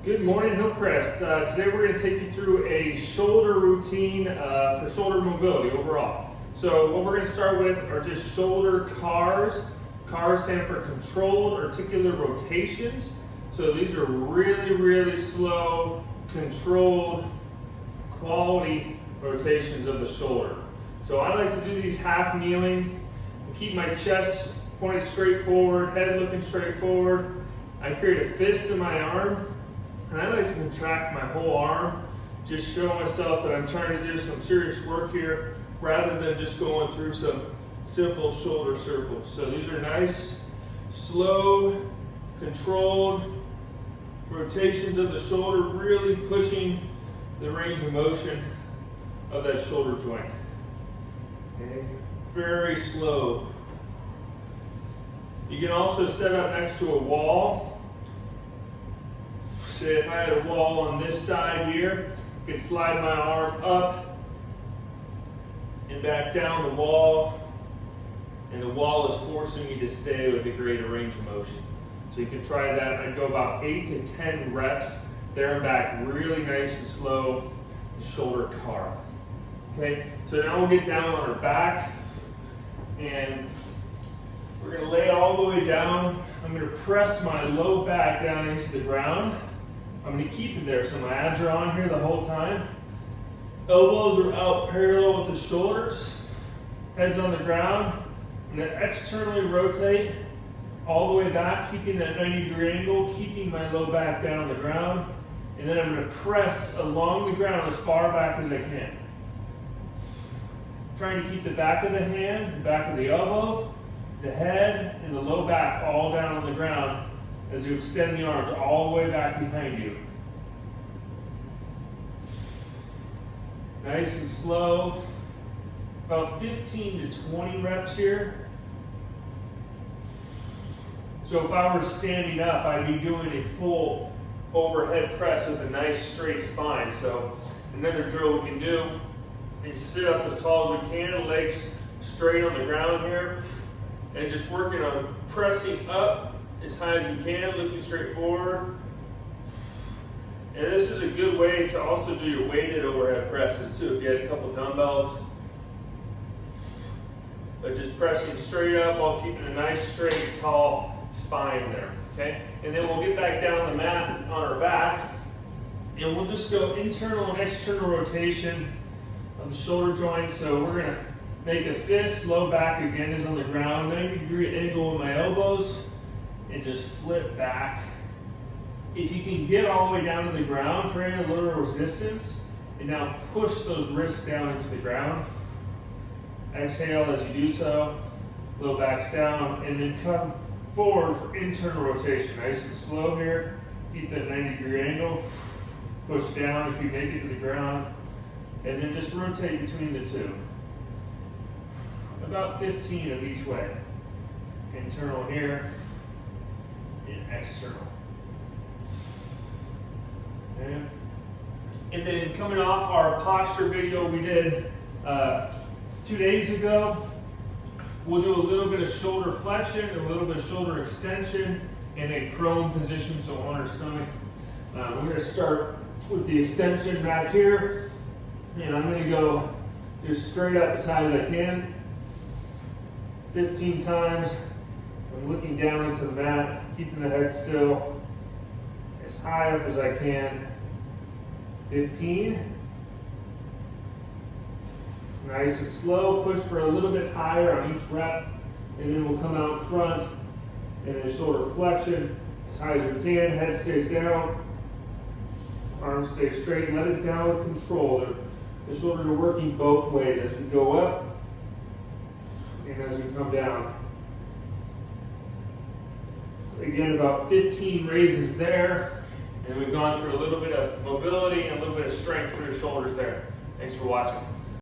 Good morning, Hillcrest. Today we're going to take you through a shoulder routine for shoulder mobility overall. So what we're going to start with are just shoulder CARs. CARs stand for controlled articular rotations. So these are really slow, controlled, quality rotations of the shoulder. So I like to do these half kneeling and keep my chest pointed straight forward, head looking straight forward. I create a fist in my arm. And I like to contract my whole arm, just show myself that I'm trying to do some serious work here rather than just going through some simple shoulder circles. So these are nice, slow, controlled rotations of the shoulder, really pushing the range of motion of that shoulder joint. Okay. Very slow. You can also set up next to a wall. Say if I had a wall on this side here, I could slide my arm up and back down the wall, and the wall is forcing me to stay with a greater range of motion. So you can try that. I'd go about 8 to 10 reps there and back, really nice and slow, shoulder CAR. Okay, so now we'll get down on our back, and we're going to lay all the way down. I'm going to press my low back down into the ground. I'm going to keep it there, so my abs are on here the whole time. Elbows are out parallel with the shoulders. Head's on the ground. I'm going to externally rotate all the way back, keeping that 90-degree angle, keeping my low back down on the ground. And then I'm going to press along the ground as far back as I can. Trying to keep the back of the hand, the back of the elbow, the head, and the low back all down on the ground as you extend the arms all the way back behind you. Nice and slow. About 15 to 20 reps here. So if I were standing up, I'd be doing a full overhead press with a nice straight spine. So another drill we can do is sit up as tall as we can, legs straight on the ground here, and just working on pressing up as high as you can, looking straight forward. And this is a good way to also do your weighted overhead presses too. If you had a couple dumbbells, but just pressing straight up while keeping a nice straight, tall spine there. Okay, and then we'll get back down on the mat on our back, and we'll just go internal and external rotation of the shoulder joints. So we're gonna make a fist, low back again is on the ground, 90-degree angle with my elbows, and just flip back. If you can get all the way down to the ground, create a little resistance, and now push those wrists down into the ground. Exhale as you do so, low back's down, and then come forward for internal rotation. Nice and slow here. Keep that 90-degree angle. Push down if you make it to the ground, and then just rotate between the two. About 15 of each way. Internal here, and external. Okay. And then coming off our posture video we did 2 days ago, we'll do a little bit of shoulder flexion, a little bit of shoulder extension in a prone position, so on our stomach. We're going to start with the extension back here, and I'm going to go just straight up as high as I can. 15 times. I'm looking down into the mat, keeping the head still, as high up as I can. 15. Nice and slow. Push for a little bit higher on each rep, and then we'll come out front, and then shoulder flexion as high as we can. Head stays down, arms stay straight. Let it down with control. The shoulders are working both ways as we go up and as we come down. Again, about 15 raises there, and we've gone through a little bit of mobility and a little bit of strength for your shoulders there. Thanks for watching.